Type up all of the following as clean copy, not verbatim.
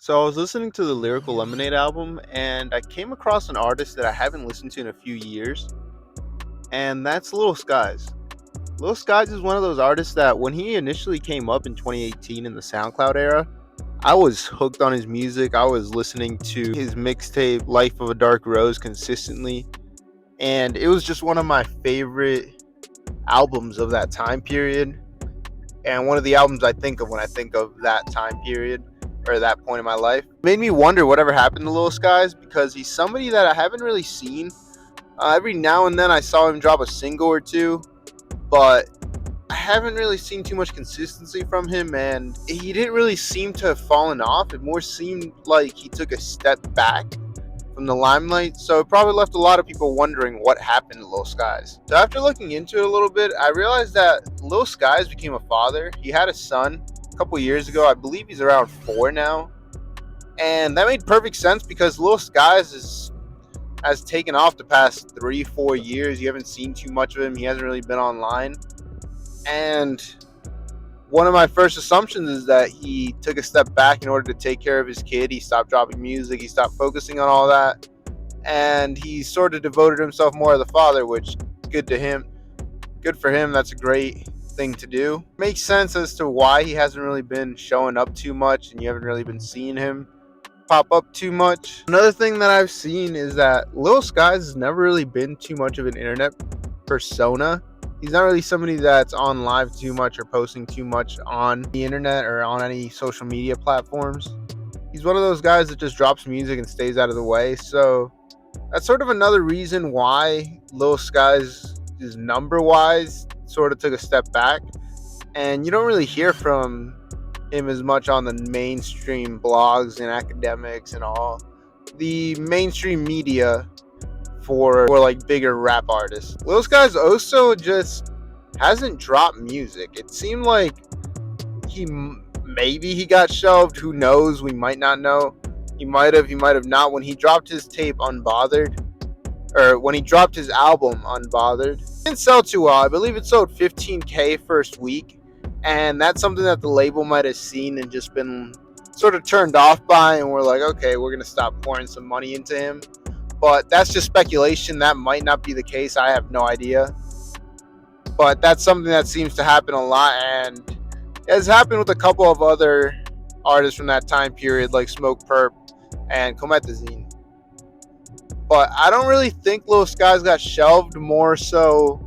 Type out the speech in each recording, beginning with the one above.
So I was listening to the Lyrical Lemonade album and I came across an artist that I haven't listened to in a few years, and that's Lil Skies. Lil Skies is one of those artists that when he initially came up in 2018 in the SoundCloud era, I was hooked on his music. I was listening to his mixtape Life of a Dark Rose consistently, and it was just one of my favorite albums of that time period, and one of the albums I think of when I think of that time period or that point in my life. It made me wonder whatever happened to Lil Skies because he's somebody that I haven't really seen. Every now and then I saw him drop a single or two, but I haven't really seen too much consistency from him, and he didn't really seem to have fallen off. It more seemed like he took a step back from the limelight, so it probably left a lot of people wondering what happened to Lil Skies. So after looking into it a little bit, I realized that Lil Skies became a father. He had a son a couple years ago. I believe he's around 4 now, and that made perfect sense because Lil Skies has taken off the past 3-4 years. You haven't seen too much of him. He hasn't really been online, and one of my first assumptions is that he took a step back in order to take care of his kid. He stopped dropping music. He stopped focusing on all that. And he sort of devoted himself more to the father, which good to him. Good for him. That's a great thing to do. Makes sense as to why he hasn't really been showing up too much and you haven't really been seeing him pop up too much. Another thing that I've seen is that Lil Skies has never really been too much of an internet persona. He's not really somebody that's on live too much or posting too much on the internet or on any social media platforms. He's one of those guys that just drops music and stays out of the way. So that's sort of another reason why Lil Skies, his number wise, sort of took a step back. And you don't really hear from him as much on the mainstream blogs and academics and all the mainstream media for like bigger rap artists. Lil Skies also just hasn't dropped music. It seemed like maybe he got shelved. Who knows? We might not know. He might have not. When he dropped his tape Unbothered, or when he dropped his album Unbothered, it didn't sell too well. I believe it sold 15K first week, and that's something that the label might have seen and just been sort of turned off by, and we're like, okay, we're gonna stop pouring some money into him. But that's just speculation. That might not be the case. I have no idea. But that's something that seems to happen a lot, and it has happened with a couple of other artists from that time period, like Smoke Perp and Cometazine. But I don't really think Lil Skies got shelved. More so,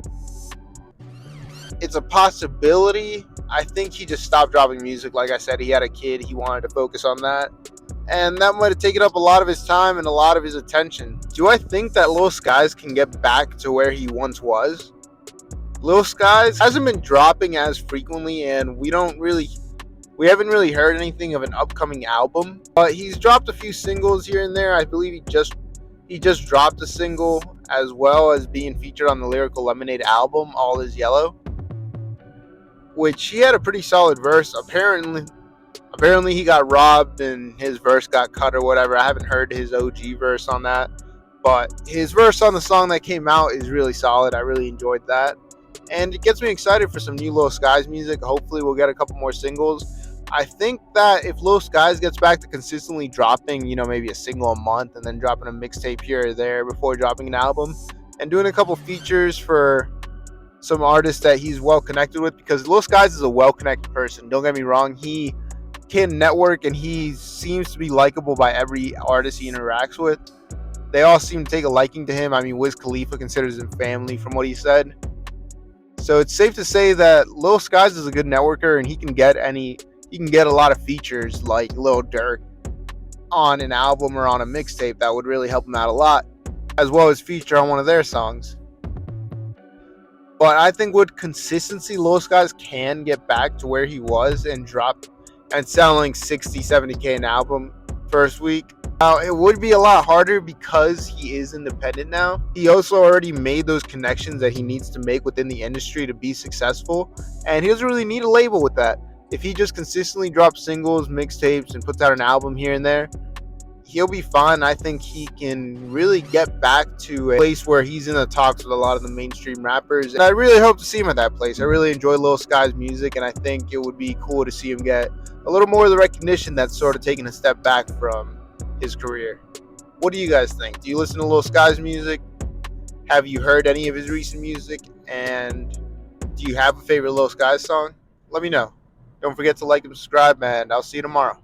it's a possibility. I think he just stopped dropping music. Like I said, he had a kid. He wanted to focus on that. And that might have taken up a lot of his time and a lot of his attention. Do I think that Lil Skies can get back to where he once was? Lil Skies hasn't been dropping as frequently, and we haven't really heard anything of an upcoming album. But he's dropped a few singles here and there. I believe he just dropped a single as well as being featured on the Lyrical Lemonade album, All Is Yellow, which he had a pretty solid verse. Apparently he got robbed and his verse got cut or whatever. I haven't heard his OG verse on that, but his verse on the song that came out is really solid. I really enjoyed that, and it gets me excited for some new Lil Skies music. Hopefully we'll get a couple more singles. I think that if Lil Skies gets back to consistently dropping, maybe a single a month and then dropping a mixtape here or there before dropping an album, and doing a couple features for some artists that he's well connected with, because Lil Skies is a well connected person. Don't get me wrong, he can network and he seems to be likable by every artist he interacts with. They all seem to take a liking to him. I mean, Wiz Khalifa considers him family from what he said. So it's safe to say that Lil Skies is a good networker, and he can get a lot of features like Lil Durk on an album or on a mixtape that would really help him out a lot, as well as feature on one of their songs. But I think with consistency, Lil Skies can get back to where he was and drop and selling 60-70K an album first week. Now, it would be a lot harder because he is independent now. He also already made those connections that he needs to make within the industry to be successful, and he doesn't really need a label with that. If he just consistently drops singles, mixtapes, and puts out an album here and there, he'll be fine. I think he can really get back to a place where he's in the talks with a lot of the mainstream rappers. And I really hope to see him at that place. I really enjoy Lil Skies' music, and I think it would be cool to see him get a little more of the recognition that's sort of taken a step back from his career. What do you guys think? Do you listen to Lil Skies' music? Have you heard any of his recent music? And do you have a favorite Lil Skies song? Let me know. Don't forget to like and subscribe, and I'll see you tomorrow.